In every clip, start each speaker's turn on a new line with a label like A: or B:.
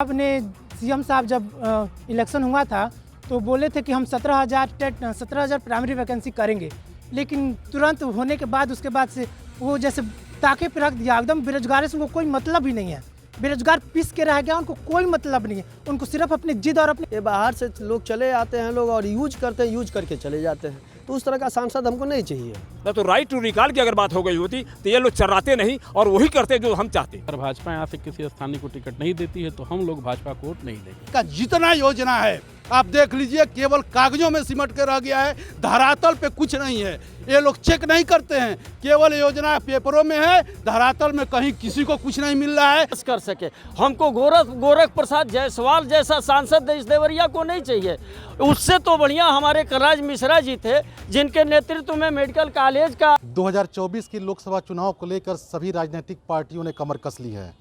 A: साहब ने सीएम साहब जब इलेक्शन हुआ था तो बोले थे कि हम 17,000 प्राइमरी वैकेंसी करेंगे, लेकिन तुरंत होने के बाद उसके बाद से वो जैसे ताके पे रख दिया। एकदम बेरोजगारी से उनको कोई मतलब ही नहीं है, बेरोजगार पीस के रह गया, उनको कोई मतलब नहीं है। उनको सिर्फ अपनी जिद और अपने
B: ये बाहर से लोग चले आते हैं लोग और यूज करते हैं, यूज करके चले जाते हैं। तो उस तरह का सांसद हमको नहीं चाहिए।
C: ना तो राइट टू रिकॉल की अगर बात हो गई होती तो ये लोग चर्राते नहीं और वही करते जो हम चाहते।
D: अगर भाजपा यहाँ से किसी स्थानीय को टिकट नहीं देती है तो हम लोग भाजपा को वोट नहीं देंगे।
E: का जितना योजना है आप देख लीजिए, केवल कागजों में सिमट कर रह गया है, धरातल पे कुछ नहीं है। ये लोग चेक नहीं करते हैं, केवल योजना पेपरों में है, धरातल में कहीं किसी को कुछ नहीं मिल रहा है।
B: कर सके हमको गोरख प्रसाद जायसवाल जैसा सांसद देश देवरिया को नहीं चाहिए। उससे तो बढ़िया हमारे कलराज मिश्रा जी थे, जिनके नेतृत्व में मेडिकल कॉलेज का
F: 2024 की लोकसभा चुनाव को लेकर सभी राजनीतिक पार्टियों ने कमर कस ली है।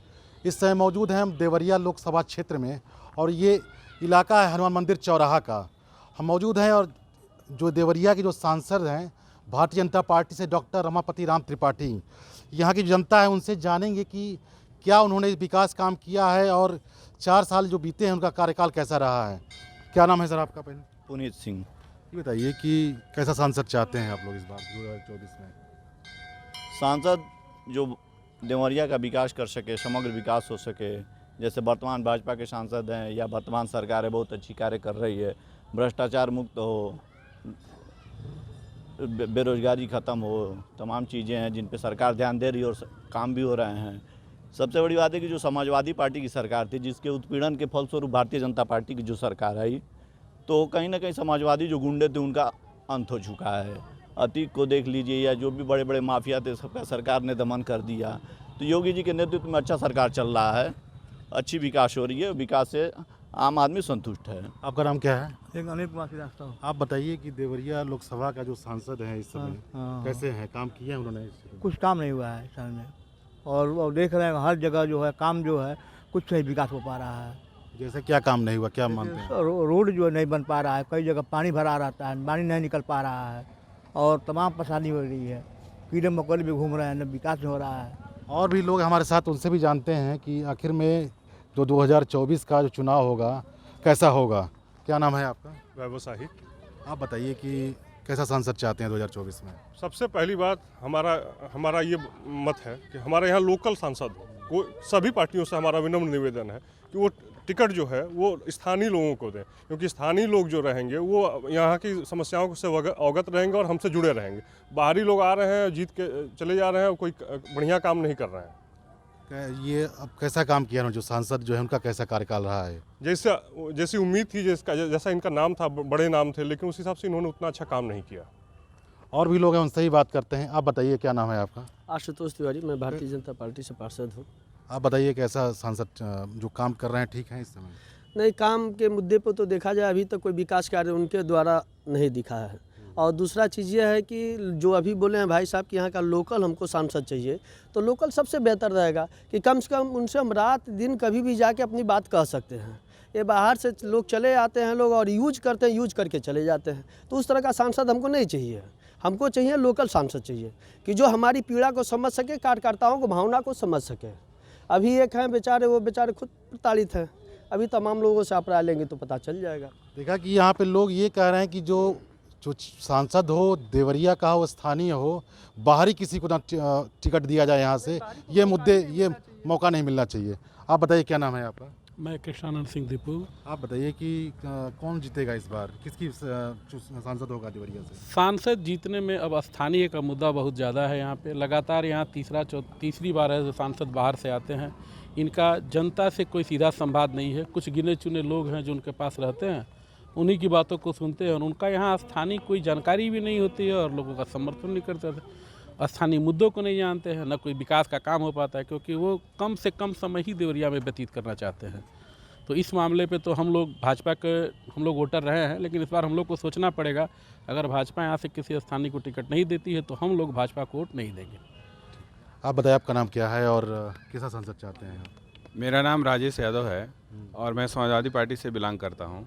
F: इस समय मौजूद हैं हम देवरिया लोकसभा क्षेत्र में और ये इलाका है हनुमान मंदिर चौराहा का। हम मौजूद हैं और जो देवरिया के जो सांसद हैं भारतीय जनता पार्टी से डॉक्टर रमापति राम त्रिपाठी, यहाँ की जनता है उनसे जानेंगे कि क्या उन्होंने विकास काम किया है और 4 साल जो बीते हैं उनका कार्यकाल कैसा रहा है। क्या नाम है सर आपका? पहले
G: पुनीत सिंह।
F: ये बताइए कि कैसा सांसद चाहते हैं आप लोग इस बार 2024 में?
G: सांसद जो देवरिया का विकास कर सके, समग्र विकास हो सके। जैसे वर्तमान भाजपा के सांसद हैं या वर्तमान सरकार है बहुत अच्छी कार्य कर रही है, भ्रष्टाचार मुक्त हो, बेरोजगारी ख़त्म हो, तमाम चीज़ें हैं जिन पे सरकार ध्यान दे रही है और काम भी हो रहे हैं। सबसे बड़ी बात है कि जो समाजवादी पार्टी की सरकार थी, जिसके उत्पीड़न के फलस्वरूप भारतीय जनता पार्टी की जो सरकार आई, तो कहीं ना कहीं समाजवादी जो गुंडे थे उनका अंत हो चुका है। अतीक को देख लीजिए या जो भी बड़े बड़े माफिया थे सबका सरकार ने दमन कर दिया। तो योगी जी के नेतृत्व में अच्छा सरकार चल रहा है, अच्छी विकास हो रही है, विकास से आम आदमी संतुष्ट है।
F: आपका नाम क्या है?
H: एक अनिल कुमार श्रीवास्तव।
F: आप बताइए कि देवरिया लोकसभा का जो सांसद है इस समय कैसे हैं, काम किए हैं उन्होंने?
H: कुछ काम नहीं हुआ है इस साल में और देख रहे हैं हर जगह जो है काम जो है कुछ नहीं विकास हो पा रहा है।
F: जैसे क्या काम नहीं हुआ, क्या मानते हैं?
H: रोड जो नहीं बन पा रहा है, कई जगह पानी भरा रहता है, पानी नहीं निकल पा रहा है और तमाम परेशानी हो रही है। कीड़े मकोड़े भी घूम रहे हैं, न विकास नहीं हो रहा है।
F: और भी लोग हमारे साथ, उनसे भी जानते हैं कि आखिर में जो 2024 का जो चुनाव होगा कैसा होगा। क्या नाम है आपका?
I: वैभव शाही।
F: आप बताइए कि कैसा सांसद चाहते हैं 2024 में?
I: सबसे पहली बात हमारा ये मत है कि हमारे यहाँ लोकल सांसद हो। सभी पार्टियों से हमारा विनम्र निवेदन है कि वो टिकट जो है वो स्थानीय लोगों को दें, क्योंकि स्थानीय लोग जो रहेंगे वो यहाँ की समस्याओं से अवगत रहेंगे और हमसे जुड़े रहेंगे। बाहरी लोग आ रहे हैं, जीत के चले जा रहे हैं और कोई बढ़िया काम नहीं कर रहे हैं।
F: ये अब कैसा काम किया है जो सांसद जो है उनका कैसा कार्यकाल रहा है?
I: जैसी उम्मीद थी, जैसा इनका नाम था, बड़े नाम थे, लेकिन उस हिसाब से इन्होंने उतना अच्छा काम नहीं किया।
F: और भी लोग हैं, उनसे ही बात करते हैं। आप बताइए क्या नाम है आपका?
B: आशुतोष तिवारी, मैं भारतीय जनता पार्टी से पार्षद हूँ।
F: आप बताइए कैसा सांसद जो काम कर रहे हैं ठीक है इस समय?
B: नहीं, काम के मुद्दे पर तो देखा जाए अभी तक कोई विकास कार्य उनके द्वारा नहीं दिखा है। और दूसरा चीज़ ये है कि जो अभी बोले हैं भाई साहब कि यहाँ का लोकल हमको सांसद चाहिए, तो लोकल सबसे बेहतर रहेगा कि कम से कम उनसे हम रात दिन कभी भी जाके अपनी बात कह सकते हैं। ये बाहर से लोग चले आते हैं लोग और यूज करते हैं, यूज करके चले जाते हैं। तो उस तरह का सांसद हमको नहीं चाहिए। हमको चाहिए लोकल सांसद चाहिए कि जो हमारी पीड़ा को समझ सके, कार्यकर्ताओं को भावना को समझ सके। अभी एक हैं बेचारे, वो बेचारे खुद प्रताड़ित हैं। अभी तमाम लोगों से आप राय लेंगे तो पता चल जाएगा।
F: देखा कि यहाँ पे लोग ये कह रहे हैं कि जो सांसद हो देवरिया का हो, स्थानीय हो, बाहरी किसी को ना टिकट दिया जाए यहाँ से। ये मुद्दे, ये मौका नहीं मिलना चाहिए। आप बताइए क्या नाम है आपका?
D: मैं कृष्णानंद सिंह दीपू।
F: आप बताइए कि कौन जीतेगा इस बार, किसकी सांसद होगा देवरिया से?
D: सांसद जीतने में अब स्थानीय का मुद्दा बहुत ज़्यादा है। यहाँ पे लगातार यहाँ तीसरी बार है जो सांसद बाहर से आते हैं। इनका जनता से कोई सीधा संवाद नहीं है। कुछ गिने चुने लोग हैं जो उनके पास रहते हैं, उन्हीं की बातों को सुनते हैं और उनका यहाँ स्थानीय कोई जानकारी भी नहीं होती है और लोगों का समर्थन नहीं करते थे। स्थानीय मुद्दों को नहीं जानते हैं, न कोई विकास का काम हो पाता है, क्योंकि वो कम से कम समय ही देवरिया में व्यतीत करना चाहते हैं। तो इस मामले पे तो हम लोग भाजपा के वोटर रहे हैं, लेकिन इस बार हम लोग को सोचना पड़ेगा। अगर भाजपा यहाँ से किसी स्थानीय को टिकट नहीं देती है तो हम लोग भाजपा को वोट नहीं देंगे।
F: आप बताइए आपका नाम क्या है और कैसा सांसद चाहते हैं?
J: मेरा नाम राजेश यादव है और मैं समाजवादी पार्टी से बिलोंग करता हूँ।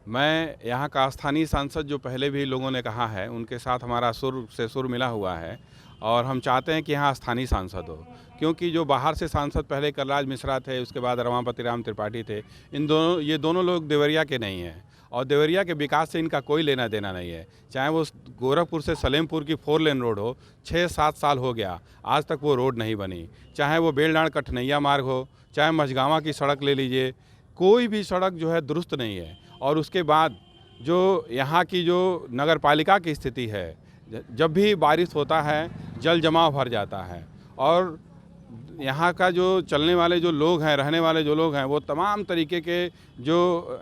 J: मैं यहाँ का स्थानीय सांसद जो पहले भी लोगों ने कहा है उनके साथ हमारा सुर से सुर मिला हुआ है और हम चाहते हैं कि यहाँ स्थानीय सांसद हो, क्योंकि जो बाहर से सांसद पहले कलराज मिश्रा थे, उसके बाद रमापति राम त्रिपाठी थे, ये दोनों लोग देवरिया के नहीं हैं और देवरिया के विकास से इनका कोई लेना देना नहीं है। चाहे वो गोरखपुर से सलेमपुर की 4 लेन रोड हो, 6-7 साल हो गया, आज तक वो रोड नहीं बनी। चाहे वो बेलडांड कठनैया मार्ग हो, चाहे मझगावा की सड़क ले लीजिए, कोई भी सड़क जो है दुरुस्त नहीं है। और उसके बाद जो यहाँ की जो नगर पालिका की स्थिति है, जब भी बारिश होता है जल जमाव भर जाता है और यहाँ का जो चलने वाले जो लोग हैं, रहने वाले जो लोग हैं, वो तमाम तरीके के जो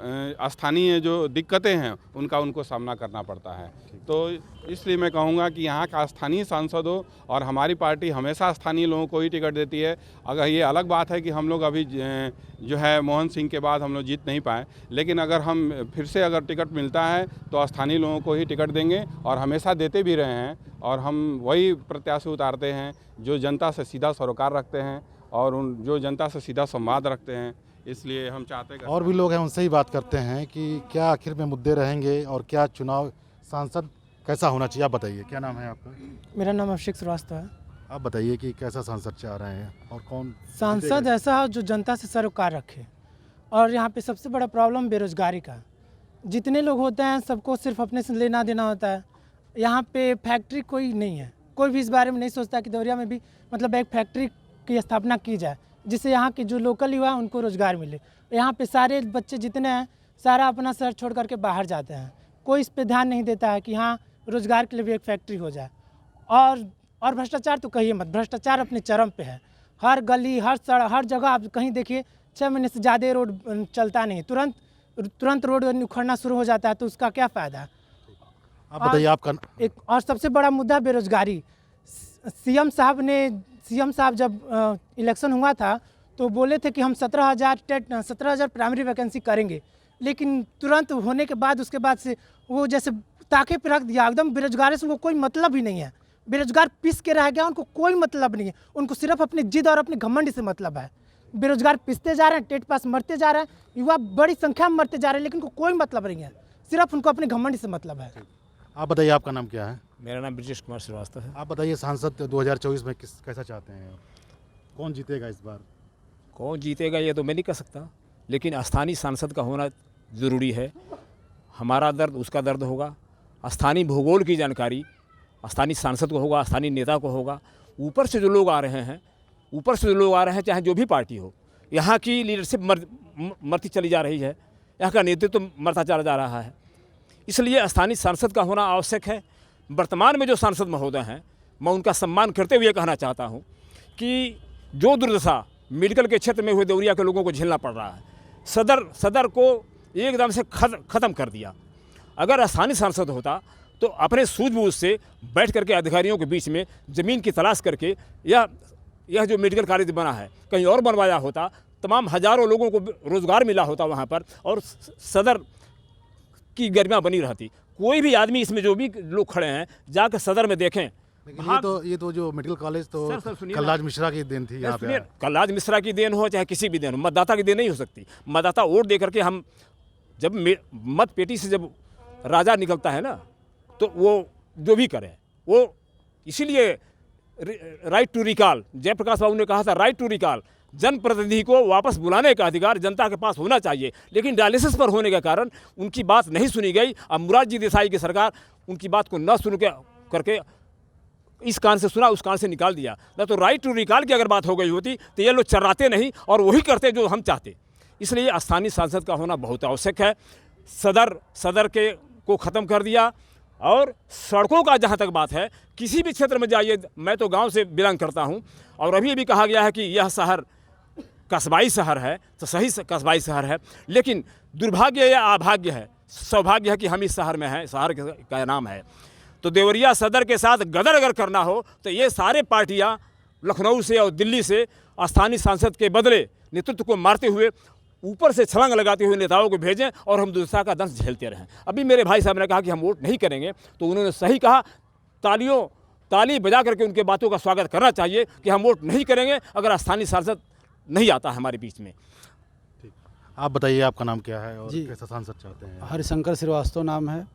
J: स्थानीय जो दिक्कतें हैं उनको सामना करना पड़ता है। तो इसलिए मैं कहूँगा कि यहाँ का स्थानीय सांसद हो और हमारी पार्टी हमेशा स्थानीय लोगों को ही टिकट देती है। अगर ये अलग बात है कि हम लोग अभी जो है मोहन सिंह के बाद हम लोग जीत नहीं पाए, लेकिन अगर हम फिर से अगर टिकट मिलता है तो स्थानीय लोगों को ही टिकट देंगे और हमेशा देते भी रहे हैं। और हम वही प्रत्याशी उतारते हैं जो जनता से सीधा सरोकार रखते हैं और जो जनता से सीधा संवाद रखते हैं। इसलिए हम चाहते हैं
F: और भी लोग हैं, उनसे ही बात करते हैं कि क्या आखिर में मुद्दे रहेंगे और क्या चुनाव सांसद कैसा होना चाहिए। आप बताइए, क्या नाम है आपका?
A: मेरा नाम अभिषेक श्रीवास्तव है।
F: आप बताइए कि कैसा सांसद चाह रहे हैं और कौन
A: सांसद ऐसा हो जो जनता से सरोकार रखे। और यहाँ पे सबसे बड़ा प्रॉब्लम बेरोजगारी का। जितने लोग होते हैं सबको सिर्फ अपने से लेना देना होता है। यहाँ पे फैक्ट्री कोई नहीं है, कोई भी इस बारे में नहीं सोचता कि देवरिया में भी मतलब एक फैक्ट्री की स्थापना की जाए जिससे यहाँ के जो लोकल युवा हैं उनको रोज़गार मिले। यहाँ पे सारे बच्चे जितने हैं सारा अपना शहर छोड़ करके बाहर जाते हैं, कोई इस पे ध्यान नहीं देता है कि हाँ रोज़गार के लिए भी एक फैक्ट्री हो जाए। और भ्रष्टाचार तो कहिए मत, भ्रष्टाचार अपने चरम पे है। हर गली हर सड़क हर जगह आप कहीं देखिए 6 महीने से ज़्यादा रोड चलता नहीं, तुरंत रोड उखड़ना शुरू हो जाता है, तो उसका क्या फ़ायदा।
F: आप बताइए आपका।
A: एक और सबसे बड़ा मुद्दा बेरोजगारी। सीएम साहब जब इलेक्शन हुआ था तो बोले थे कि हम 17,000 प्राइमरी वैकेंसी करेंगे, लेकिन तुरंत होने के बाद उसके बाद से वो जैसे ताके पे रख दिया। एकदम बेरोजगारी से उनको कोई मतलब ही नहीं है। बेरोजगार पिस के रह गया, उनको कोई मतलब नहीं है। उनको सिर्फ अपनी जिद और अपनी घमंड से मतलब है। बेरोजगार पिसते जा रहे हैं, टेट पास मरते जा रहे हैं, युवा बड़ी संख्या में मरते जा रहे हैं, लेकिन उनको कोई मतलब नहीं है, सिर्फ उनको अपने घमंड से मतलब है।
F: आप बताइए आपका नाम क्या है?
K: मेरा नाम ब्रजेश कुमार श्रीवास्तव है।
F: आप बताइए सांसद 2024 में कैसा चाहते हैं, कौन जीतेगा इस बार?
K: कौन जीतेगा ये तो मैं नहीं कह सकता, लेकिन स्थानीय सांसद का होना ज़रूरी है। हमारा दर्द उसका दर्द होगा। स्थानीय भूगोल की जानकारी स्थानीय सांसद को होगा, स्थानीय नेता को होगा। ऊपर से जो लोग आ रहे हैं, चाहे जो भी पार्टी हो, यहाँ की लीडरशिप मरती चली जा रही है, यहाँ का नेतृत्व तो मरता चला जा रहा है। इसलिए स्थानीय सांसद का होना आवश्यक है। वर्तमान में जो सांसद महोदय हैं, मैं उनका सम्मान करते हुए कहना चाहता हूँ कि जो दुर्दशा मेडिकल के क्षेत्र में हुए देवरिया के लोगों को झेलना पड़ रहा है, सदर को एकदम से ख़त्म कर दिया। अगर स्थानीय सांसद होता तो अपने सूझबूझ से बैठ करके अधिकारियों के बीच में ज़मीन की तलाश करके यह जो मेडिकल कॉलेज बना है कहीं और बनवाया होता, तमाम हज़ारों लोगों को रोज़गार मिला होता वहाँ पर और सदर की गरिमा बनी रहती। कोई भी आदमी इसमें जो भी लोग खड़े हैं जाकर सदर में देखें।
F: ये तो जो मेडिकल कॉलेज तो कलराज मिश्रा की देन थी। यहाँ पे
K: कलराज मिश्रा की देन हो चाहे किसी भी देन हो, मतदाता की देन नहीं हो सकती। मतदाता वोट दे करके हम जब मत पेटी से जब राजा निकलता है ना, तो वो जो भी करे वो, इसीलिए राइट टू रिकॉल, जयप्रकाश बाबू ने कहा था राइट टू रिकॉल, जनप्रतिनिधि को वापस बुलाने का अधिकार जनता के पास होना चाहिए। लेकिन डायलिसिस पर होने के कारण उनकी बात नहीं सुनी गई। अब मुरारजी देसाई की सरकार उनकी बात को न सुन करके इस कान से सुना उस कान से निकाल दिया। ना तो राइट टू रिकॉल की अगर बात हो गई होती तो ये लोग चर्राते नहीं और वही करते जो हम चाहते। इसलिए स्थानीय सांसद का होना बहुत आवश्यक है। सदर को ख़त्म कर दिया। और सड़कों का जहाँ तक बात है, किसी भी क्षेत्र में जाइए, मैं तो गांव से बिलोंग करता हूं और अभी भी कहा गया है कि यह शहर कस्बाई शहर है, तो सही कस्बाई शहर है, लेकिन दुर्भाग्य या अभाग्य है, सौभाग्य है कि हम इस शहर में हैं। शहर का नाम है तो देवरिया सदर के साथ गदर अगर करना हो तो ये सारे पार्टियां लखनऊ से और दिल्ली से स्थानीय सांसद के बदले नेतृत्व को मारते हुए ऊपर से छलांग लगाते हुए नेताओं को भेजें और हम दुर्दशा का दंश झेलते रहें। अभी मेरे भाई साहब ने कहा कि हम वोट नहीं करेंगे, तो उन्होंने सही कहा। ताली बजा करके उनके बातों का स्वागत करना चाहिए कि हम वोट नहीं करेंगे अगर स्थानीय सांसद नहीं आता है हमारे बीच में।
F: ठीक, आप बताइए आपका नाम क्या है और कैसा सांसद चाहते हैं?
L: हरिशंकर श्रीवास्तव नाम है।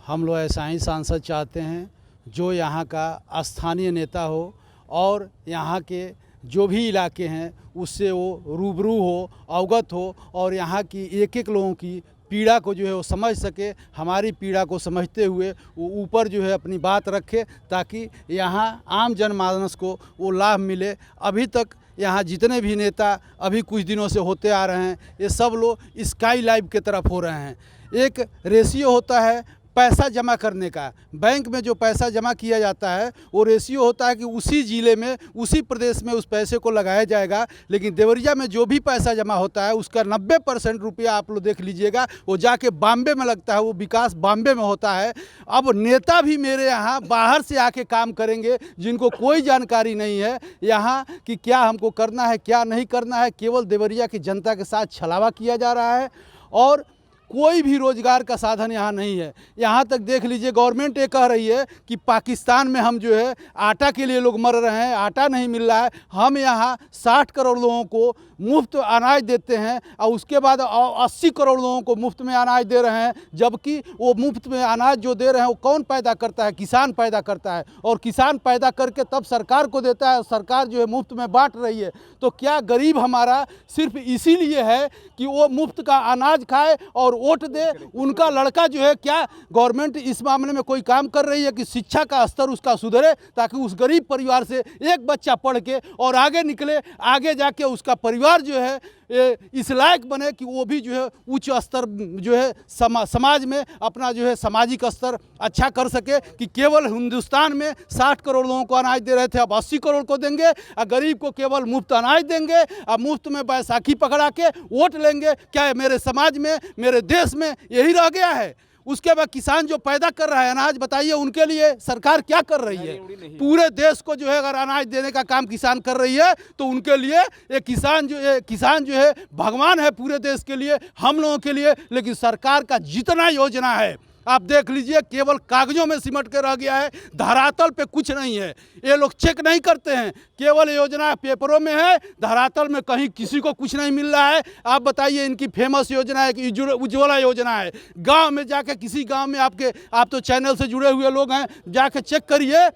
L: हम लोग ऐसा ही सांसद चाहते हैं
E: जो यहाँ का स्थानीय नेता हो और यहाँ के जो भी इलाके हैं उससे वो रूबरू हो, अवगत हो और यहाँ की एक एक लोगों की पीड़ा को जो है वो समझ सके, हमारी पीड़ा को समझते हुए वो ऊपर जो है अपनी बात रखे ताकि यहाँ आम जनमानस को वो लाभ मिले। अभी तक यहाँ जितने भी नेता अभी कुछ दिनों से होते आ रहे हैं ये सब लोग स्काई लाइव के तरफ हो रहे हैं। एक रेशियो होता है पैसा जमा करने का, बैंक में जो पैसा जमा किया जाता है वो रेशियो होता है कि उसी ज़िले में उसी प्रदेश में उस पैसे को लगाया जाएगा, लेकिन देवरिया में जो भी पैसा जमा होता है उसका 90% रुपया आप लोग देख लीजिएगा वो जाके बॉम्बे में लगता है, वो विकास बॉम्बे में होता है। अब नेता भी मेरे यहाँ बाहर से आके काम करेंगे जिनको कोई जानकारी नहीं है यहाँ कि क्या हमको करना है क्या नहीं करना है, केवल देवरिया की जनता के साथ छलावा किया जा रहा है और कोई भी रोज़गार का साधन यहाँ नहीं है। यहाँ तक देख लीजिए गवर्नमेंट ये कह रही है कि पाकिस्तान में हम जो है आटा के लिए लोग मर रहे हैं, आटा नहीं मिल रहा है। हम यहाँ 60 करोड़ लोगों को मुफ्त अनाज देते हैं और उसके बाद 80 करोड़ लोगों को मुफ्त में अनाज दे रहे हैं, जबकि वो मुफ्त में अनाज जो दे रहे हैं वो कौन पैदा करता है? किसान पैदा करता है और किसान पैदा करके तब सरकार को देता है, सरकार जो है मुफ्त में बांट रही है। तो क्या गरीब हमारा सिर्फ इसीलिए है कि वो मुफ्त का अनाज खाए और वोट दे? उनका लड़का जो है, क्या गवर्नमेंट इस मामले में कोई काम कर रही है कि शिक्षा का स्तर उसका सुधरे ताकि उस गरीब परिवार से एक बच्चा पढ़ के और आगे निकले, आगे जाके उसका परिवार जो है इस लायक बने कि वो भी जो है उच्च स्तर जो है समाज में अपना जो है सामाजिक स्तर अच्छा कर सके। कि केवल हिंदुस्तान में 60 करोड़ लोगों को अनाज दे रहे थे, अब 80 करोड़ को देंगे और गरीब को केवल मुफ्त अनाज देंगे और मुफ्त में बैसाखी पकड़ा के वोट लेंगे। क्या मेरे समाज में, मेरे देश में यही रह गया है? उसके बाद किसान जो पैदा कर रहा है अनाज, बताइए उनके लिए सरकार क्या कर रही है? पूरे देश को जो है अगर अनाज देने का काम किसान कर रही है तो उनके लिए ये किसान जो है भगवान है पूरे देश के लिए, हम लोगों के लिए। लेकिन सरकार का जितना योजना है आप देख लीजिए केवल कागजों में सिमट के रह गया है, धरातल पे कुछ नहीं है। ये लोग चेक नहीं करते हैं, केवल योजना पेपरों में है, धरातल में कहीं किसी को कुछ नहीं मिल रहा है। आप बताइए इनकी फेमस योजना है कि उज्ज्वला योजना है, गांव में जाके किसी गांव में आप तो चैनल से जुड़े हुए लोग हैं, जाके चेक करिए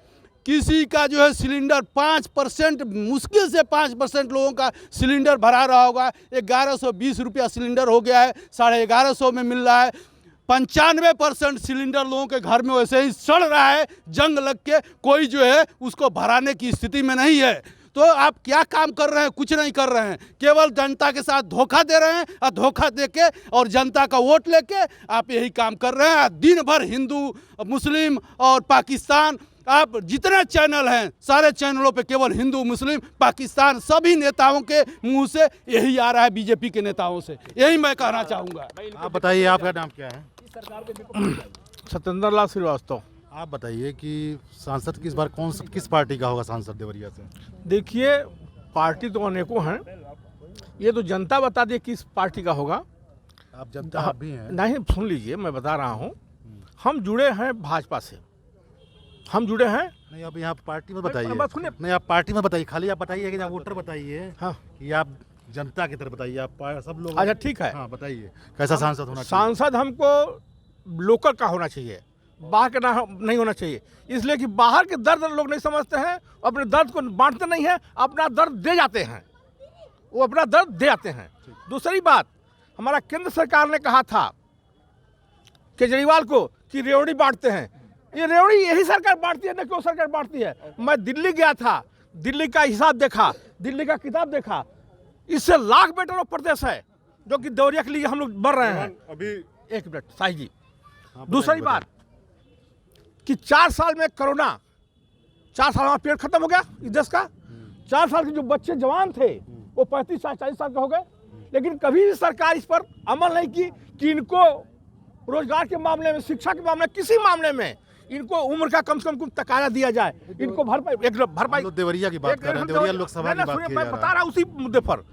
E: किसी का जो है सिलेंडर 5%, मुश्किल से 5% लोगों का सिलेंडर भरा रहा होगा। 1120 रुपया सिलेंडर हो गया है, 1150 में मिल रहा है। 95% सिलेंडर लोगों के घर में वैसे ही सड़ रहा है, जंग लग के कोई जो है उसको भराने की स्थिति में नहीं है। तो आप क्या काम कर रहे हैं? कुछ नहीं कर रहे हैं, केवल जनता के साथ धोखा दे रहे हैं और धोखा देके और जनता का वोट लेके आप यही काम कर रहे हैं। दिन भर हिंदू, मुस्लिम और पाकिस्तान, आप जितने चैनल हैं सारे चैनलों पे केवल हिंदू, मुस्लिम, पाकिस्तान, सभी नेताओं के मुंह से यही आ रहा है, बीजेपी के नेताओं से। यही मैं कहना चाहूँगा।
F: आप बताइए आपका नाम क्या है?
L: सत्येंद्र लाल श्रीवास्तव।
F: आप बताइए कि सांसद किस बार किस पार्टी का होगा सांसद देवरिया से?
L: देखिए पार्टी तो अनेकों हैं, ये तो जनता बता दे किस पार्टी का होगा।
F: आप जनता आप भी हैं?
L: नहीं, सुन लीजिए मैं बता रहा हूँ, हम जुड़े हैं भाजपा से, हम जुड़े हैं।
F: नहीं अब यहाँ पार्टी में बताइए,
L: नहीं
F: आप पार्टी में बताइए, खाली आप बताइए कि आप वोटर बताइए।
L: हाँ
F: कि आप जनता की तरफ बताइए, आप सब लोग।
L: अच्छा ठीक है,
F: हाँ बताइए कैसा सांसद होना चाहिए?
L: सांसद हमको लोकल का होना चाहिए, बाहर का नहीं होना चाहिए। इसलिए कि बाहर के दर्द लोग नहीं समझते हैं, अपने दर्द को बांटते नहीं हैं, अपना दर्द दे जाते हैं, वो अपना दर्द दे जाते हैं। दूसरी बात, हमारा केंद्र सरकार ने कहा था केजरीवाल को कि रेवड़ी बांटते हैं, ये रेवड़ी यही सरकार बांटती है ना, क्यों सरकार बांटती है? मैं दिल्ली गया था, दिल्ली का हिसाब देखा, दिल्ली का किताब देखा, इससे लाख बेटर प्रदेश है जो कि देवरिया के लिए हम लोग बढ़ रहे हैं।
I: अभी
L: एक मिनट साई जी, दूसरी बात कि 4 साल में कोरोना, 4 साल में पेड़ खत्म हो गया इस देश का। 4 साल के जो बच्चे जवान थे वो 35-40 साल के हो गए, लेकिन कभी भी सरकार इस पर अमल नहीं की कि इनको रोजगार के मामले में, शिक्षा के मामले में, किसी मामले में इनको उम्र का कम से कम तकाजा दिया जाए, इनको भरपाई।
F: देवरिया की बात कर रहे हैं, देवरिया लोकसभा की बात की जा
L: मैं बता रहा हूँ उसी मुद्दे पर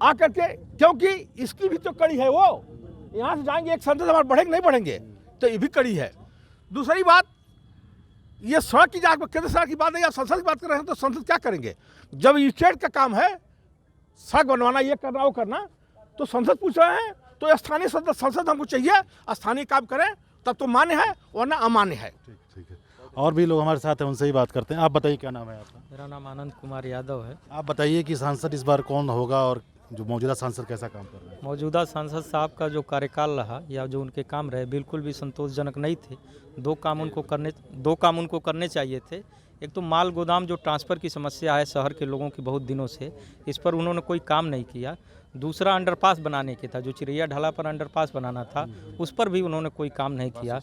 L: आकर के, क्योंकि इसकी भी तो कड़ी है। वो यहाँ से जाएंगे, एक संसद हमारे बढ़ेंगे नहीं बढ़ेंगे, तो ये भी कड़ी है। दूसरी बात, ये सड़क की जाकर केंद्र सरकार की बात नहीं, आप संसद की बात कर रहे हैं, तो संसद क्या करेंगे? जब स्टेट का काम है सड़क बनवाना, ये करना, वो करना, तो संसद पूछ रहे हैं, तो स्थानीय संसद हमको चाहिए, स्थानीय काम करें तब तो मान्य है, वरना अमान्य है।
F: ठीक है। और भी लोग हमारे साथ हैं, उनसे ही बात करते हैं। आप बताइए क्या नाम है आपका?
M: मेरा नाम आनंद कुमार यादव है।
F: आप बताइए कि सांसद इस बार कौन होगा और जो मौजूदा सांसद कैसा काम कर रहे हैं?
M: मौजूदा सांसद साहब का जो कार्यकाल रहा या जो उनके काम रहे बिल्कुल भी संतोषजनक नहीं थे। दो काम उनको करने चाहिए थे। एक तो माल गोदाम जो ट्रांसफ़र की समस्या है शहर के लोगों की बहुत दिनों से, इस पर उन्होंने कोई काम नहीं किया। दूसरा अंडरपास बनाने के था, जो चिरैया ढाला पर अंडरपास बनाना था उस पर भी उन्होंने कोई काम नहीं किया।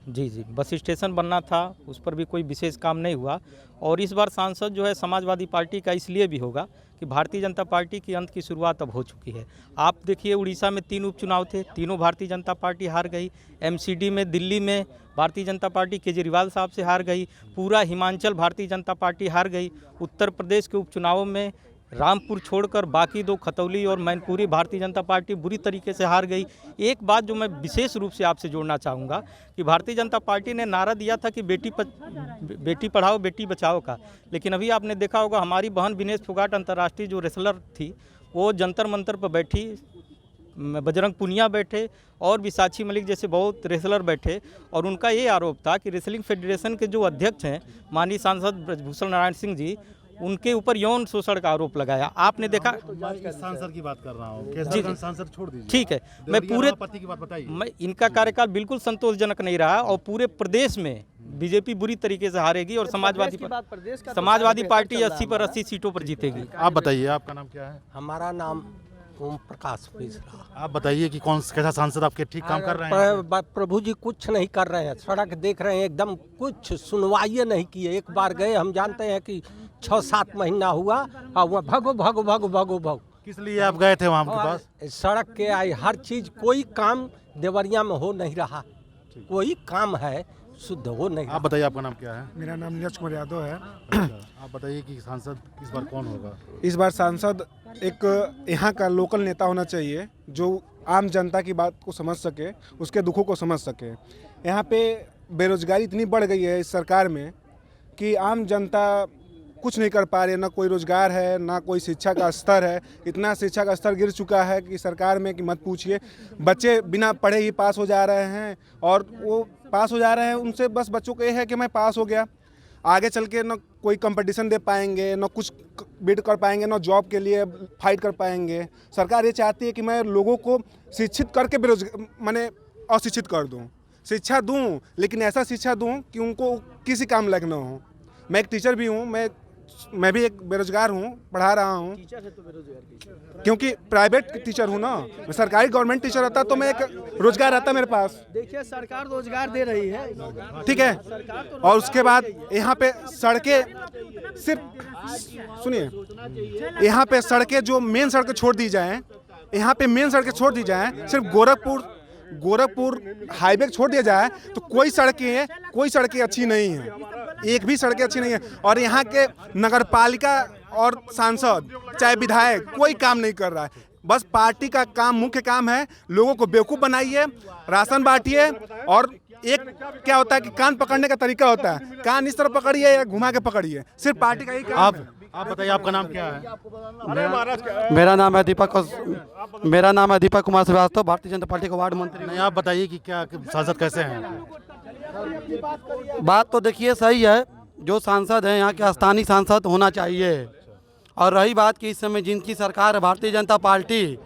M: जी, बस स्टेशन बनना था, उस पर भी कोई विशेष काम नहीं हुआ। और इस बार सांसद जो है समाजवादी पार्टी का इसलिए भी होगा कि भारतीय जनता पार्टी की अंत की शुरुआत अब हो चुकी है। आप देखिए उड़ीसा में 3 उपचुनाव थे, तीनों भारतीय जनता पार्टी हार गई। एमसीडी में दिल्ली में भारतीय जनता पार्टी केजरीवाल साहब से हार गई। पूरा हिमाचल भारतीय जनता पार्टी हार गई। उत्तर प्रदेश के उपचुनावों में रामपुर छोड़कर बाकी 2 खतौली और मैनपुरी भारतीय जनता पार्टी बुरी तरीके से हार गई। एक बात जो मैं विशेष रूप से आपसे जोड़ना चाहूँगा कि भारतीय जनता पार्टी ने नारा दिया था कि बेटी पढ़ाओ बेटी बचाओ का, लेकिन अभी आपने देखा होगा हमारी बहन विनेश फोगाट अंतर्राष्ट्रीय जो रेसलर थी वो जंतर मंतर पर बैठी, बजरंग पुनिया बैठे और विसाक्षी मलिक जैसे बहुत रेसलर बैठे और उनका ये आरोप था कि रेसलिंग फेडरेशन के जो अध्यक्ष हैं माननीय सांसद ब्रजभूषण नारायण सिंह जी, उनके ऊपर यौन शोषण का आरोप लगाया। आपने देखा
F: सांसद की बात कर रहा हूँ,
M: जी
F: सांसद छोड़ दीजिए।
M: ठीक है, मैं पूरे
F: पति की बात बताइए।
M: मैं इनका कार्यकाल बिल्कुल संतोषजनक नहीं रहा और पूरे प्रदेश में बीजेपी बुरी तरीके से हारेगी और समाजवादी पार्टी 80 पर 80 सीटों पर जीतेगी।
F: आप बताइए आपका नाम क्या है?
N: हमारा नाम ओम प्रकाश मिश्रा।
F: आप बताइए कि कैसा सांसद आपके ठीक काम कर रहे हैं?
N: प्रभु जी कुछ नहीं कर रहे हैं, सड़क देख रहे हैं एकदम कुछ सुनवाई नहीं की है। एक बार गए, हम जानते हैं कि 6-7 महीना हुआ और वहाँ भगो।
F: किस लिए आप गए थे वहाँ के पास?
N: सड़क के आई हर चीज, कोई काम देवरिया में हो नहीं रहा, कोई काम है शुद्ध हो नहीं।
F: आप बताइए आपका नाम क्या है?
O: मेरा नाम नीरज कुमार यादव है।
F: आप बताइए कि सांसद इस बार कौन होगा?
O: इस बार सांसद एक यहाँ का लोकल नेता होना चाहिए जो आम जनता की बात को समझ सके, उसके दुखों को समझ सके। यहाँ पे बेरोजगारी इतनी बढ़ गई है इस सरकार में कि आम जनता कुछ नहीं कर पा रही है, ना कोई रोजगार है ना कोई शिक्षा का स्तर है। इतना शिक्षा का स्तर गिर चुका है कि सरकार में कि मत पूछिए। बच्चे बिना पढ़े ही पास हो जा रहे हैं और वो पास हो जा रहे हैं, उनसे बस बच्चों को ये है कि मैं पास हो गया, आगे चल के न कोई कंपटीशन दे पाएंगे, न कुछ बिड कर पाएंगे, न जॉब के लिए फाइट कर पाएंगे। सरकार ये चाहती है कि मैं लोगों को शिक्षित करके माने अशिक्षित कर दूं, शिक्षा दूं लेकिन ऐसा शिक्षा दूं कि उनको किसी काम लायक न हो। मैं एक टीचर भी हूं, मैं भी एक बेरोजगार हूं, पढ़ा रहा हूं।
B: टीचर है तो बेरोजगार
O: क्योंकि प्राइवेट टीचर हूं ना, मैं सरकारी गवर्नमेंट टीचर रहता तो मैं एक रोजगार रहता मेरे पास।
B: देखिए सरकार रोजगार दे रही है,
O: ठीक है। और उसके बाद यहाँ पे सड़कें सिर्फ सुनिए, यहाँ पे सड़कें जो मेन सड़कें छोड़ दी जाएं, यहाँ पे मेन सड़कें छोड़ दी जाएं, सिर्फ गोरखपुर हाईवे छोड़ दिया जाए तो कोई सड़कें अच्छी नहीं हैं, एक भी सड़कें अच्छी नहीं है। और यहाँ के नगर पालिका और सांसद चाहे विधायक कोई काम नहीं कर रहा है। बस पार्टी का काम, मुख्य काम है लोगों को बेवकूफ़ बनाइए, राशन बांटिए। और एक क्या होता है कि कान पकड़ने का तरीका होता है, कान इस तरह पकड़िए या घुमा के पकड़िए, सिर्फ पार्टी का ही काम है।
F: आप बताइए आपका नाम क्या है?
P: मेरा नाम है दीपक कुमार श्रीवास्तव, भारतीय जनता पार्टी का वार्ड मंत्री।
F: नहीं, आप बताइए कि क्या सांसद कैसे हैं?
P: बात तो देखिए सही है, जो सांसद हैं यहाँ के स्थानीय सांसद होना चाहिए। और रही बात कि इस समय जिनकी सरकार है भारतीय जनता पार्टी,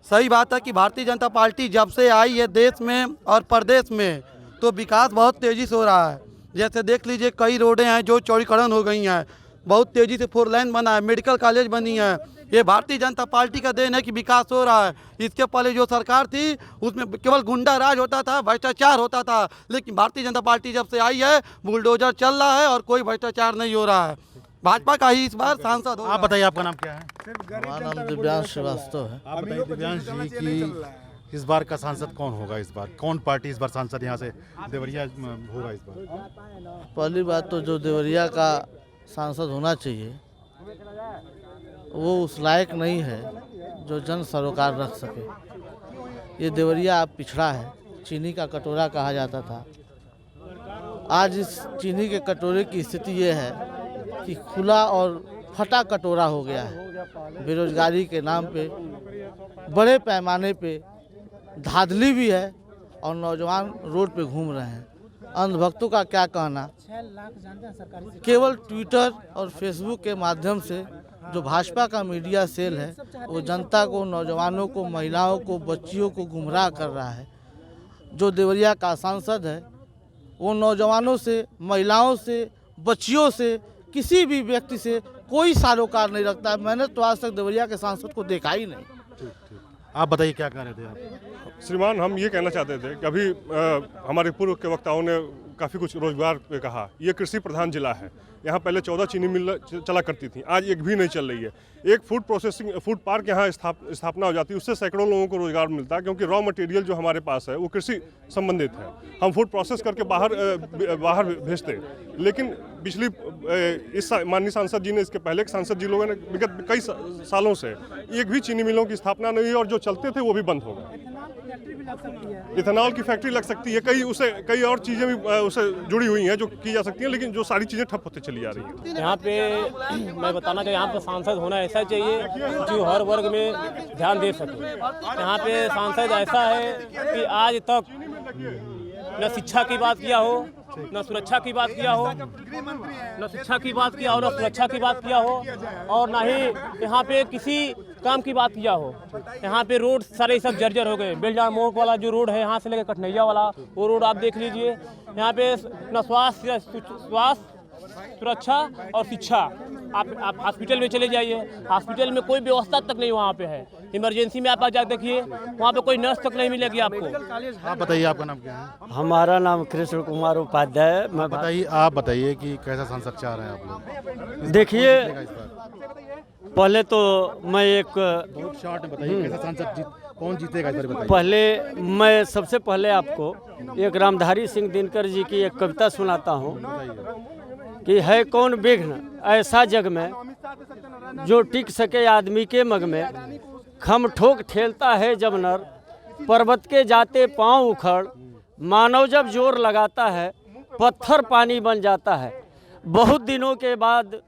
P: सही बात है कि भारतीय जनता पार्टी जब से आई है देश में और प्रदेश में तो विकास बहुत तेज़ी से हो रहा है। जैसे देख लीजिए कई रोडें हैं जो चौड़ीकरण हो गई हैं, बहुत तेज़ी से 4 लाइन बना है, मेडिकल कॉलेज बनी है। ये भारतीय जनता पार्टी का देन है कि विकास हो रहा है। इसके पहले जो सरकार थी उसमें केवल गुंडा राज होता था, भ्रष्टाचार होता था, लेकिन भारतीय जनता पार्टी जब से आई है बुलडोजर चल रहा है और कोई भ्रष्टाचार नहीं हो रहा है। भाजपा का ही इस बार सांसद हो।
F: आप बताइए आपका नाम क्या है?
B: हमारा नाम दिव्यांश श्रीवास्तव है।
F: आप बताइए दिव्यांश जी कि इस बार का सांसद कौन होगा? इस बार कौन पार्टी इस बार सांसद यहाँ से देवरिया होगा इस बार?
B: पहली बात तो जो देवरिया का सांसद होना चाहिए वो उस लायक नहीं है जो जन सरोकार रख सके। ये देवरिया पिछड़ा है, चीनी का कटोरा कहा जाता था। आज इस चीनी के कटोरे की स्थिति ये है कि खुला और फटा कटोरा हो गया है। बेरोजगारी के नाम पे बड़े पैमाने पे धांधली भी है और नौजवान रोड पे घूम रहे हैं।
Q: अंधभक्तों का क्या कहना।
A: 6 लाख जानते हैं सरकारी
Q: केवल ट्विटर और फेसबुक के माध्यम से जो भाजपा का मीडिया सेल है वो जनता को, नौजवानों को, महिलाओं को, बच्चियों को गुमराह कर रहा है। जो देवरिया का सांसद है वो नौजवानों से, महिलाओं से, बच्चियों से, किसी भी व्यक्ति से कोई सरोकार नहीं रखता है। मैंने तो आज तक देवरिया के सांसद को देखा ही नहीं।
F: आप बताइए क्या कह रहे थे आप?
I: श्रीमान, हम ये कहना चाहते थे कि अभी हमारे पूर्व के वक्ताओं ने काफ़ी कुछ रोजगार पे कहा। ये कृषि प्रधान जिला है, यहाँ पहले 14 चीनी मिल चला करती थी, आज एक भी नहीं चल रही है। एक फूड पार्क यहाँ स्थापना हो जाती है, उससे सैकड़ों लोगों को रोजगार मिलता है, क्योंकि रॉ मटेरियल जो हमारे पास है वो कृषि संबंधित है। हम फूड प्रोसेस करके बाहर भेजते, लेकिन पिछली इस माननीय सांसद जी ने, इसके पहले के सांसद जी लोगों ने विगत कई सालों से एक भी चीनी मिलों की स्थापना नहीं हुई, और जो चलते थे वो भी बंद हो गए। इथेनॉल की फैक्ट्री लग सकती है, कई और चीज़ें भी उससे जुड़ी हुई हैं जो की जा सकती हैं, लेकिन जो सारी चीज़ें ठप होते चली जा रही हैं।
R: यहाँ पे मैं बताना चाहिए, यहाँ पे सांसद होना ऐसा चाहिए जो हर वर्ग में ध्यान दे सके। यहाँ पे सांसद ऐसा है कि आज तक न शिक्षा की बात किया हो, न सुरक्षा की बात किया हो, न शिक्षा की बात किया हो, न सुरक्षा की बात किया हो, और न ही यहाँ पे किसी काम की बात किया हो। यहाँ पे रोड सारे सब जर्जर हो गए। बेलडार मोड़ वाला जो रोड है यहाँ से लेकर कठनैया वाला, वो रोड आप देख लीजिए। यहाँ पे न स्वास्थ्य, सुरक्षा और शिक्षा। आप हॉस्पिटल में चले जाइए, हॉस्पिटल में कोई व्यवस्था तक नहीं वहाँ पे है। इमरजेंसी में आप जा देखिए, वहाँ पे कोई नर्स तक नहीं मिलेगी आपको।
F: आप बताइए आपका नाम क्या है?
S: हमारा नाम कृष्ण कुमार उपाध्याय।
F: आप बताइए कि कैसा सांसद चाह रहे हैं आप लोग?
S: देखिए, पहले तो मैं एक
F: बहुत शॉर्ट में बताइए कैसा सांसद कौन जीतेगा इस बार बताइए।
S: पहले मैं सबसे पहले आपको एक रामधारी सिंह दिनकर जी की एक कविता सुनाता हूँ कि है कौन विघ्न ऐसा जग में जो टिक सके आदमी के मग में, खम ठोक ठेलता है जब नर पर्वत के जाते पांव उखड़, मानव जब जोर लगाता है पत्थर पानी बन जाता है। बहुत दिनों के बाद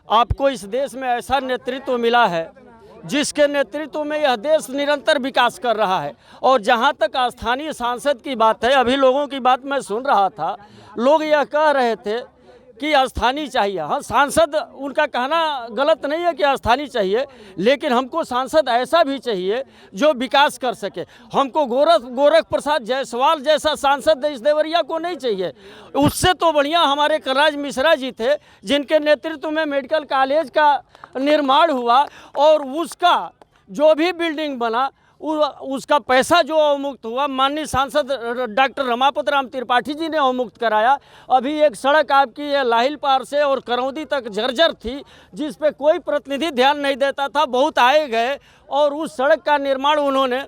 S: आपको इस देश में ऐसा नेतृत्व मिला है जिसके नेतृत्व में यह देश निरंतर विकास कर रहा है। और जहां तक स्थानीय सांसद की बात है, अभी लोगों की बात मैं सुन रहा था, लोग यह कह रहे थे कि स्थानीय चाहिए। हाँ, सांसद, उनका कहना गलत नहीं है कि स्थानीय चाहिए, लेकिन हमको सांसद ऐसा भी चाहिए जो विकास कर सके। हमको गोरख प्रसाद जायसवाल जैसा सांसद इस देवरिया को नहीं चाहिए। उससे तो बढ़िया हमारे कलराज मिश्रा जी थे, जिनके नेतृत्व में मेडिकल कॉलेज का निर्माण हुआ, और उसका जो भी बिल्डिंग बना उसका पैसा जो अवमुक्त हुआ, माननीय सांसद डॉक्टर रमापति राम त्रिपाठी जी ने अवमुक्त कराया। अभी एक सड़क आपकी लाहिल पार से और करौंदी तक जर्जर थी, जिस पे कोई प्रतिनिधि ध्यान नहीं देता था। बहुत आए गए और उस सड़क का निर्माण उन्होंने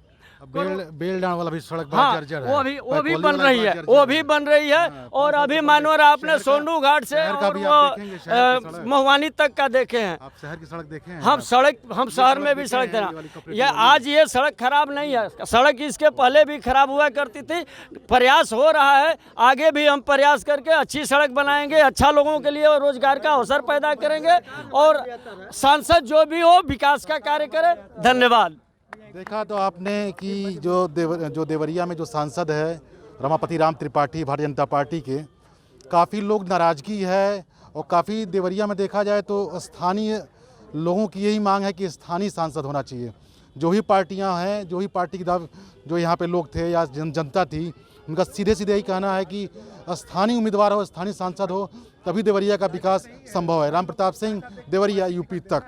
F: बेलडांड वाला भी सड़क जर्जर है,
S: वो भी बन रही है, वो भी बन रही है। और अभी मानो आपने सोनू घाट से महुआनी तक का देखे हैं।
F: आप शहर की सड़क देखे हैं?
S: हम शहर में भी सड़क देना। यह आज ये सड़क खराब नहीं है, सड़क इसके पहले भी खराब हुआ करती थी। प्रयास हो रहा है, आगे भी हम प्रयास करके अच्छी सड़क बनाएंगे, अच्छा लोगों के लिए रोजगार का अवसर पैदा करेंगे, और सांसद जो भी हो विकास का कार्य करे। धन्यवाद।
F: देखा तो आपने कि जो देवरिया में जो सांसद है रमापति राम त्रिपाठी भारतीय जनता पार्टी के, काफ़ी लोग नाराज़गी है, और काफ़ी देवरिया में देखा जाए तो स्थानीय लोगों की यही मांग है कि स्थानीय सांसद होना चाहिए। जो ही पार्टियां हैं, जो ही पार्टी की जो यहाँ पे लोग थे या जनता थी, उनका सीधे सीधे यही कहना है कि स्थानीय उम्मीदवार हो, स्थानीय सांसद हो, तभी देवरिया का विकास संभव है। राम प्रताप सिंह, देवरिया, यूपी तक।